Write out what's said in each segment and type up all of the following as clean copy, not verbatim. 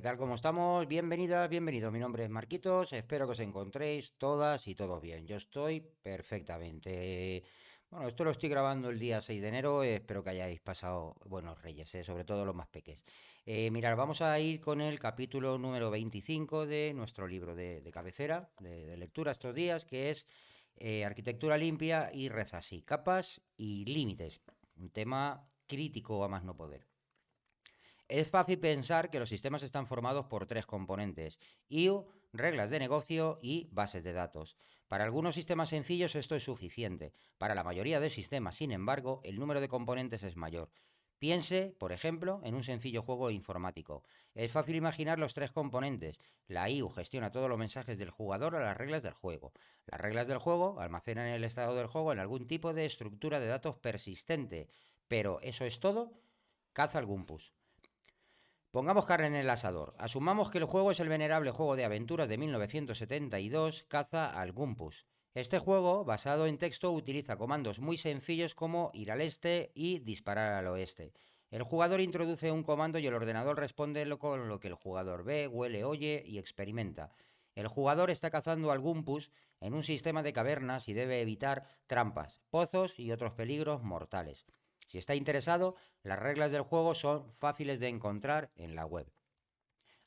¿Qué tal? ¿Cómo estamos? Bienvenidas, bienvenidos. Mi nombre es Marquitos. Espero que os encontréis todas y todos bien. Yo estoy perfectamente. Bueno, esto lo estoy grabando el día 6 de enero. Espero que hayáis pasado buenos reyes, sobre todo los más pequeños. Mirad, vamos a ir con el capítulo número 25 de nuestro libro de cabecera, de lectura estos días, que es Arquitectura limpia y reza así, capas y límites. Un tema crítico a más no poder. Es fácil pensar que los sistemas están formados por tres componentes: IO, reglas de negocio y bases de datos. Para algunos sistemas sencillos esto es suficiente. Para la mayoría de sistemas, sin embargo, el número de componentes es mayor. Piense, por ejemplo, en un sencillo juego informático. Es fácil imaginar los tres componentes. La IU gestiona todos los mensajes del jugador a las reglas del juego. Las reglas del juego almacenan el estado del juego en algún tipo de estructura de datos persistente. Pero, ¿eso es todo? Caza algún push. Pongamos carne en el asador. Asumamos que el juego es el venerable juego de aventuras de 1972, Caza al Gumpus. Este juego, basado en texto, utiliza comandos muy sencillos como ir al este y disparar al oeste. El jugador introduce un comando y el ordenador responde con lo que el jugador ve, huele, oye y experimenta. El jugador está cazando al Gumpus en un sistema de cavernas y debe evitar trampas, pozos y otros peligros mortales. Si está interesado, las reglas del juego son fáciles de encontrar en la web.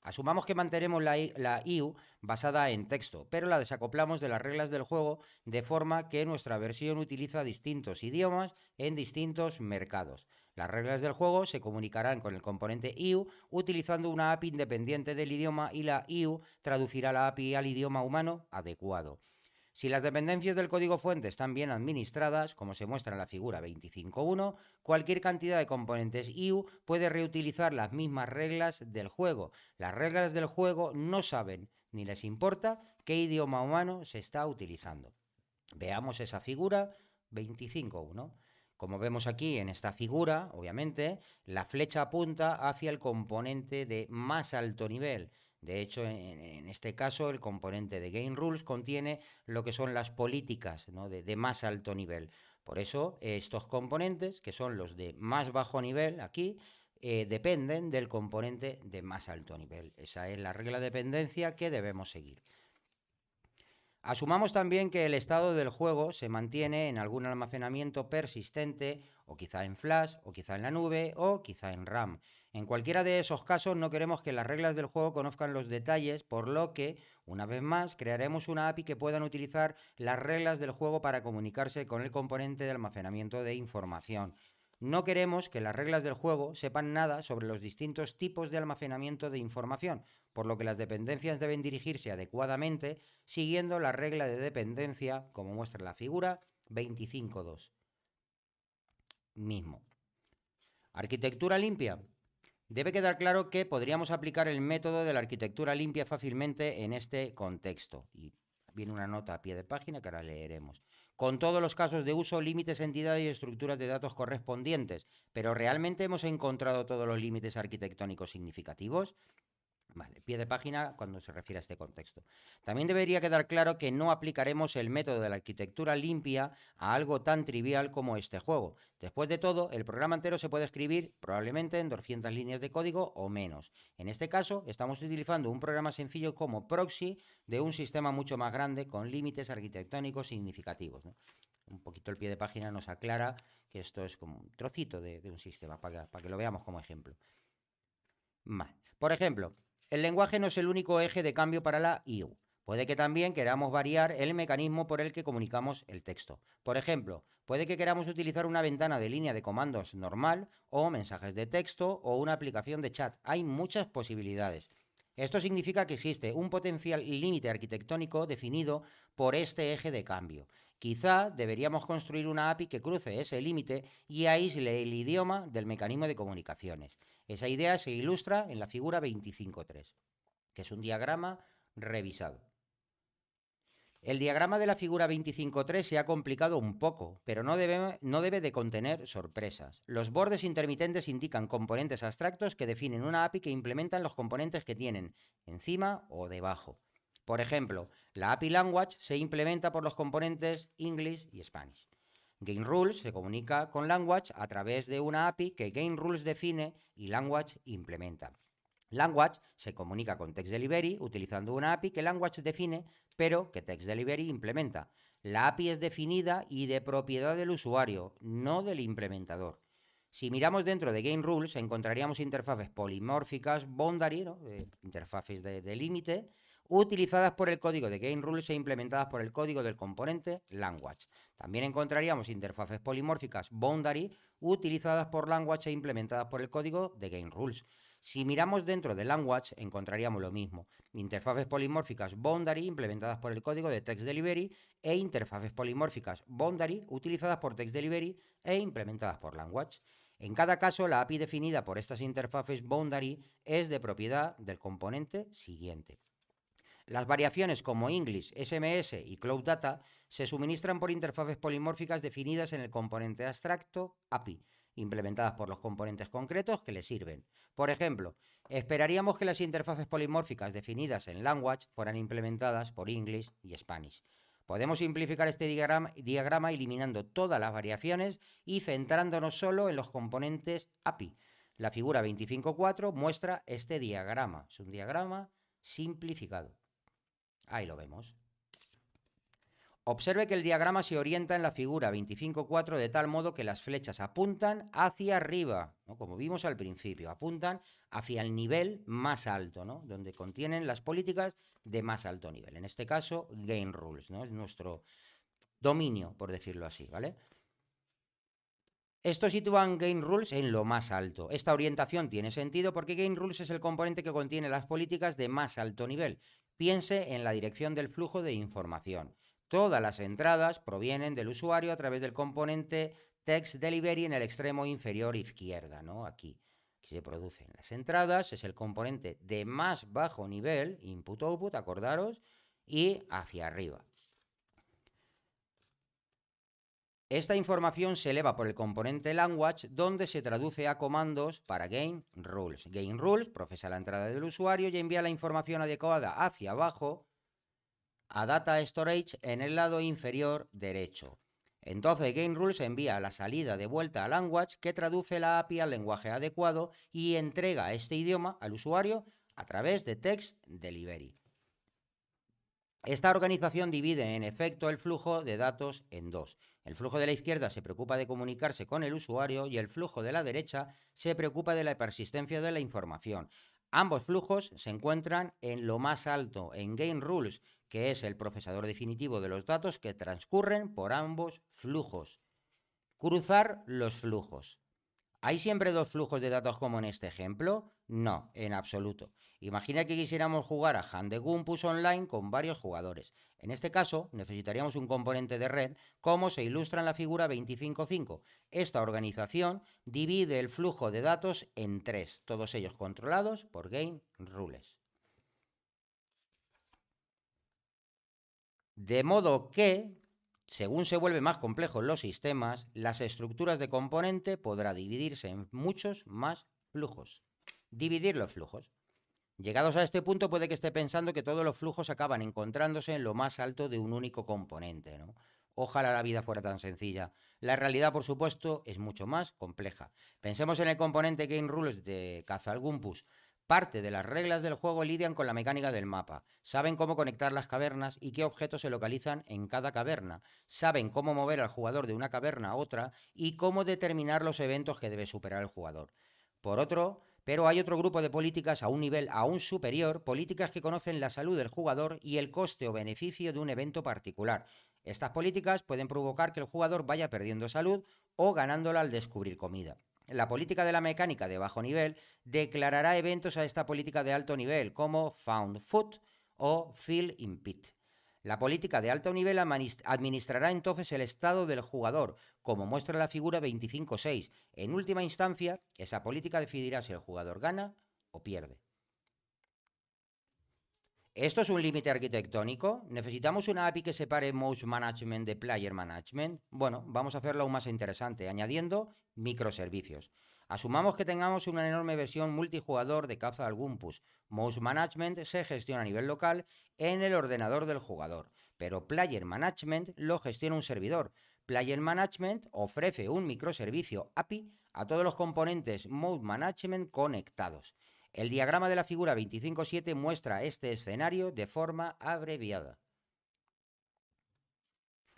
Asumamos que mantenemos la IU basada en texto, pero la desacoplamos de las reglas del juego de forma que nuestra versión utiliza distintos idiomas en distintos mercados. Las reglas del juego se comunicarán con el componente IU utilizando una API independiente del idioma y la IU traducirá la API al idioma humano adecuado. Si las dependencias del código fuente están bien administradas, como se muestra en la figura 25.1, cualquier cantidad de componentes IU puede reutilizar las mismas reglas del juego. Las reglas del juego no saben ni les importa qué idioma humano se está utilizando. Veamos esa figura 25.1. Como vemos aquí en esta figura, obviamente, la flecha apunta hacia el componente de más alto nivel. De hecho, en este caso, el componente de Game Rules contiene lo que son las políticas, ¿no?, de más alto nivel. Por eso, estos componentes, que son los de más bajo nivel aquí, dependen del componente de más alto nivel. Esa es la regla de dependencia que debemos seguir. Asumamos también que el estado del juego se mantiene en algún almacenamiento persistente, o quizá en flash, o quizá en la nube, o quizá en RAM. En cualquiera de esos casos no queremos que las reglas del juego conozcan los detalles, por lo que, una vez más, crearemos una API que puedan utilizar las reglas del juego para comunicarse con el componente de almacenamiento de información. No queremos que las reglas del juego sepan nada sobre los distintos tipos de almacenamiento de información, por lo que las dependencias deben dirigirse adecuadamente siguiendo la regla de dependencia, como muestra la figura 25.2. Mismo. Arquitectura limpia. Debe quedar claro que podríamos aplicar el método de la arquitectura limpia fácilmente en este contexto. Y viene una nota a pie de página que ahora leeremos. Con todos los casos de uso, límites, entidades y estructuras de datos correspondientes. Pero ¿realmente hemos encontrado todos los límites arquitectónicos significativos? Vale, pie de página cuando se refiere a este contexto. También debería quedar claro que no aplicaremos el método de la arquitectura limpia a algo tan trivial como este juego. Después de todo, el programa entero se puede escribir probablemente en 200 líneas de código o menos. En este caso, estamos utilizando un programa sencillo como proxy de un sistema mucho más grande con límites arquitectónicos significativos, ¿no? Un poquito el pie de página nos aclara que esto es como un trocito de un sistema, para que lo veamos como ejemplo. Vale. Por ejemplo, el lenguaje no es el único eje de cambio para la IU. Puede que también queramos variar el mecanismo por el que comunicamos el texto. Por ejemplo, puede que queramos utilizar una ventana de línea de comandos normal o mensajes de texto o una aplicación de chat. Hay muchas posibilidades. Esto significa que existe un potencial límite arquitectónico definido por este eje de cambio. Quizá deberíamos construir una API que cruce ese límite y aísle el idioma del mecanismo de comunicaciones. Esa idea se ilustra en la figura 25.3, que es un diagrama revisado. El diagrama de la figura 25.3 se ha complicado un poco, pero no debe de contener sorpresas. Los bordes intermitentes indican componentes abstractos que definen una API que implementan los componentes que tienen encima o debajo. Por ejemplo, la API Language se implementa por los componentes English y Spanish. GameRules se comunica con Language a través de una API que GameRules define y Language implementa. Language se comunica con Text Delivery utilizando una API que Language define, pero que Text Delivery implementa. La API es definida y de propiedad del usuario, no del implementador. Si miramos dentro de Game Rules, encontraríamos interfaces polimórficas, boundary, ¿no? Interfaces de límite, utilizadas por el código de Game Rules e implementadas por el código del componente Language. También encontraríamos interfaces polimórficas, boundary, utilizadas por Language e implementadas por el código de Game Rules. Si miramos dentro de Language, encontraríamos lo mismo. Interfaces polimórficas boundary implementadas por el código de Text Delivery e interfaces polimórficas boundary utilizadas por Text Delivery e implementadas por Language. En cada caso, la API definida por estas interfaces boundary es de propiedad del componente siguiente. Las variaciones como English, SMS y Cloud Data se suministran por interfaces polimórficas definidas en el componente abstracto API, implementadas por los componentes concretos que le sirven. Por ejemplo, esperaríamos que las interfaces polimórficas definidas en Language fueran implementadas por English y Spanish. Podemos simplificar este diagrama eliminando todas las variaciones y centrándonos solo en los componentes API. La figura 25.4 muestra este diagrama. Es un diagrama simplificado. Ahí lo vemos. Observe que el diagrama se orienta en la figura 25.4 de tal modo que las flechas apuntan hacia arriba, ¿no? Como vimos al principio, apuntan hacia el nivel más alto, ¿no? Donde contienen las políticas de más alto nivel. En este caso, Game Rules, ¿no? Es nuestro dominio, por decirlo así, ¿vale? Esto sitúa Game Rules en lo más alto. Esta orientación tiene sentido porque Game Rules es el componente que contiene las políticas de más alto nivel. Piense en la dirección del flujo de información. Todas las entradas provienen del usuario a través del componente Text Delivery en el extremo inferior izquierda, ¿no? Aquí se producen las entradas, es el componente de más bajo nivel, input-output, acordaros, y hacia arriba. Esta información se eleva por el componente Language, donde se traduce a comandos para Game Rules. Game Rules procesa la entrada del usuario y envía la información adecuada hacia abajo a Data Storage en el lado inferior derecho. Entonces Game Rules envía la salida de vuelta a Language, que traduce la API al lenguaje adecuado y entrega este idioma al usuario a través de Text Delivery. Esta organización divide en efecto el flujo de datos en dos. El flujo de la izquierda se preocupa de comunicarse con el usuario y el flujo de la derecha se preocupa de la persistencia de la información. Ambos flujos se encuentran en lo más alto, en Game Rules, que es el procesador definitivo de los datos que transcurren por ambos flujos. Cruzar los flujos. ¿Hay siempre dos flujos de datos como en este ejemplo? No, en absoluto. Imagina que quisiéramos jugar a Hand de Gumpus online con varios jugadores. En este caso, necesitaríamos un componente de red, como se ilustra en la figura 25.5. Esta organización divide el flujo de datos en tres, todos ellos controlados por Game Rules. De modo que, según se vuelven más complejos los sistemas, las estructuras de componente podrá dividirse en muchos más flujos. Dividir los flujos. Llegados a este punto puede que esté pensando que todos los flujos acaban encontrándose en lo más alto de un único componente, ¿no? Ojalá la vida fuera tan sencilla. La realidad, por supuesto, es mucho más compleja. Pensemos en el componente Game Rules de Cazalgumpus. Parte de las reglas del juego lidian con la mecánica del mapa. Saben cómo conectar las cavernas y qué objetos se localizan en cada caverna. Saben cómo mover al jugador de una caverna a otra y cómo determinar los eventos que debe superar el jugador. Pero hay otro grupo de políticas a un nivel aún superior, políticas que conocen la salud del jugador y el coste o beneficio de un evento particular. Estas políticas pueden provocar que el jugador vaya perdiendo salud o ganándola al descubrir comida. La política de la mecánica de bajo nivel declarará eventos a esta política de alto nivel, como Found Food o Fill in Pit. La política de alto nivel administrará entonces el estado del jugador, como muestra la figura 25.6. En última instancia, esa política decidirá si el jugador gana o pierde. ¿Esto es un límite arquitectónico? ¿Necesitamos una API que separe Mouse Management de Player Management? Bueno, vamos a hacerlo aún más interesante, añadiendo microservicios. Asumamos que tengamos una enorme versión multijugador de Cazalgumpus. Mouse Management se gestiona a nivel local en el ordenador del jugador, pero Player Management lo gestiona un servidor. Player Management ofrece un microservicio API a todos los componentes Mouse Management conectados. El diagrama de la figura 25.7 muestra este escenario de forma abreviada.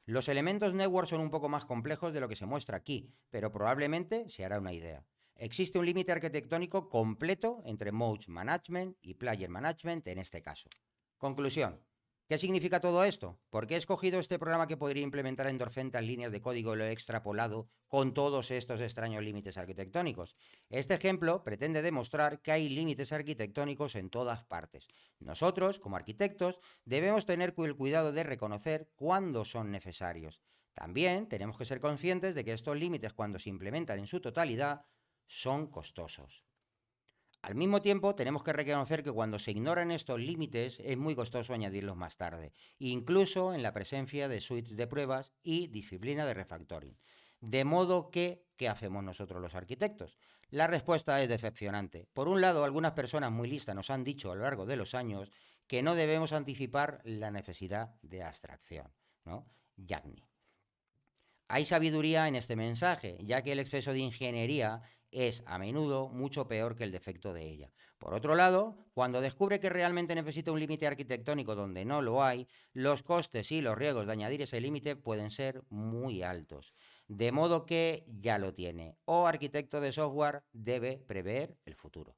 Los elementos network son un poco más complejos de lo que se muestra aquí, pero probablemente se hará una idea. Existe un límite arquitectónico completo entre Mode Management y Player Management en este caso. Conclusión. ¿Qué significa todo esto? ¿Por qué he escogido este programa que podría implementar en 200 líneas de código y lo he extrapolado con todos estos extraños límites arquitectónicos? Este ejemplo pretende demostrar que hay límites arquitectónicos en todas partes. Nosotros, como arquitectos, debemos tener el cuidado de reconocer cuándo son necesarios. También tenemos que ser conscientes de que estos límites, cuando se implementan en su totalidad, son costosos. Al mismo tiempo, tenemos que reconocer que cuando se ignoran estos límites es muy costoso añadirlos más tarde, incluso en la presencia de suites de pruebas y disciplina de refactoring. De modo que, ¿qué hacemos nosotros los arquitectos? La respuesta es decepcionante. Por un lado, algunas personas muy listas nos han dicho a lo largo de los años que no debemos anticipar la necesidad de abstracción, ¿no? Yagni. Hay sabiduría en este mensaje, ya que el exceso de ingeniería es a menudo mucho peor que el defecto de ella. Por otro lado, cuando descubre que realmente necesita un límite arquitectónico donde no lo hay, los costes y los riesgos de añadir ese límite pueden ser muy altos. De modo que ya lo tiene. O arquitecto de software debe prever el futuro.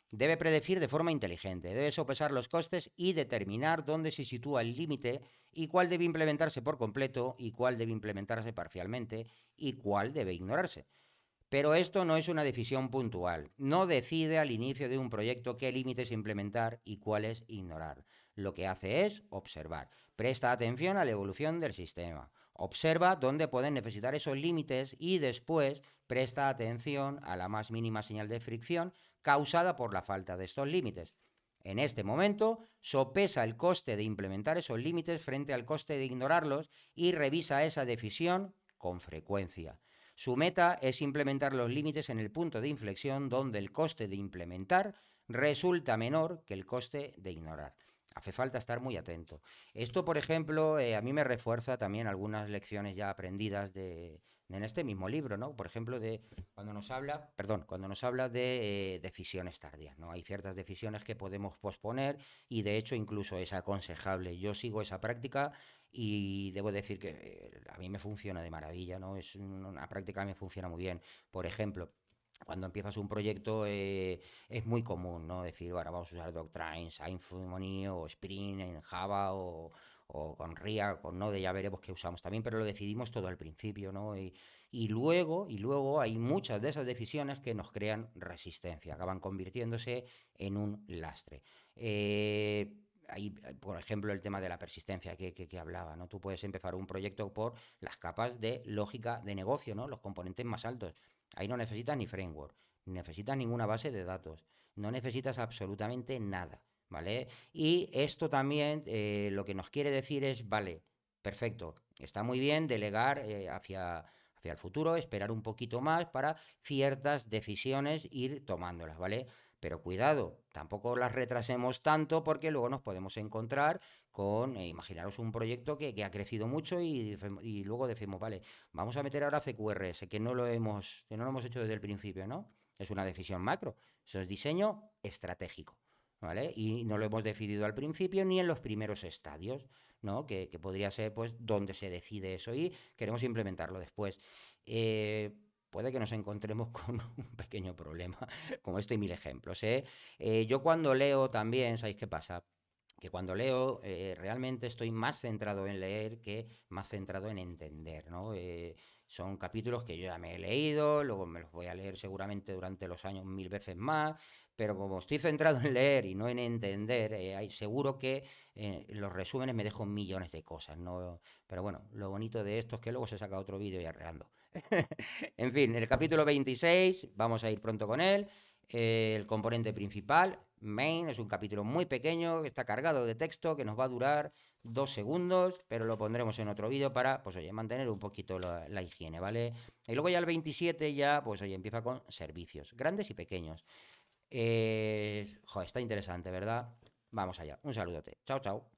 Debe predecir de forma inteligente, debe sopesar los costes y determinar dónde se sitúa el límite y cuál debe implementarse por completo y cuál debe implementarse parcialmente y cuál debe ignorarse. Pero esto no es una decisión puntual. No decide al inicio de un proyecto qué límites implementar y cuáles ignorar. Lo que hace es observar. Presta atención a la evolución del sistema. Observa dónde pueden necesitar esos límites y después presta atención a la más mínima señal de fricción causada por la falta de estos límites. En este momento, sopesa el coste de implementar esos límites frente al coste de ignorarlos y revisa esa decisión con frecuencia. Su meta es implementar los límites en el punto de inflexión donde el coste de implementar resulta menor que el coste de ignorar. Hace falta estar muy atento. Esto, por ejemplo, a mí me refuerza también algunas lecciones ya aprendidas en este mismo libro, ¿no? Por ejemplo, cuando nos habla de decisiones tardías, ¿no? Hay ciertas decisiones que podemos posponer y de hecho incluso es aconsejable. Yo sigo esa práctica y debo decir que a mí me funciona de maravilla, ¿no? Es una práctica que me funciona muy bien. Por ejemplo, cuando empiezas un proyecto es muy común, ¿no? Decir, bueno, vamos a usar Doctrine, Symfony o Spring en Java o con React, con Node, ya veremos qué usamos también, pero lo decidimos todo al principio, ¿no? Y luego hay muchas de esas decisiones que nos crean resistencia, acaban convirtiéndose en un lastre. Por ejemplo, el tema de la persistencia que hablaba, ¿no? Tú puedes empezar un proyecto por las capas de lógica de negocio, ¿no? Los componentes más altos. Ahí no necesitas ni framework, ni necesitas ninguna base de datos, no necesitas absolutamente nada, ¿vale? Y esto también lo que nos quiere decir es, vale, perfecto, está muy bien delegar hacia el futuro, esperar un poquito más para ciertas decisiones ir tomándolas, ¿vale? Pero cuidado, tampoco las retrasemos tanto porque luego nos podemos encontrar con, imaginaros un proyecto que ha crecido mucho y luego decimos, vale, vamos a meter ahora CQRS, que no lo hemos hecho desde el principio, ¿no? Es una decisión macro, eso es diseño estratégico, ¿vale? Y no lo hemos decidido al principio ni en los primeros estadios, ¿no? Que podría ser, pues, donde se decide eso y queremos implementarlo después. Puede que nos encontremos con un pequeño problema, como esto y mil ejemplos, ¿eh? Yo cuando leo también, ¿sabéis qué pasa? Que cuando leo realmente estoy más centrado en leer que más centrado en entender, ¿no? Son capítulos que yo ya me he leído, luego me los voy a leer seguramente durante los años mil veces más, pero como estoy centrado en leer y no en entender, seguro que en los resúmenes me dejo millones de cosas, ¿no? Pero bueno, lo bonito de esto es que luego se saca otro vídeo y arreglando. En fin, el capítulo 26, vamos a ir pronto con él. El componente principal, main, es un capítulo muy pequeño, está cargado de texto que nos va a durar 2 segundos, pero lo pondremos en otro vídeo para, pues oye, mantener un poquito la higiene, ¿vale? Y luego ya el 27 ya, pues oye, empieza con servicios, grandes y pequeños. Joder, está interesante, ¿verdad? Vamos allá. Un saludote. Chao, chao.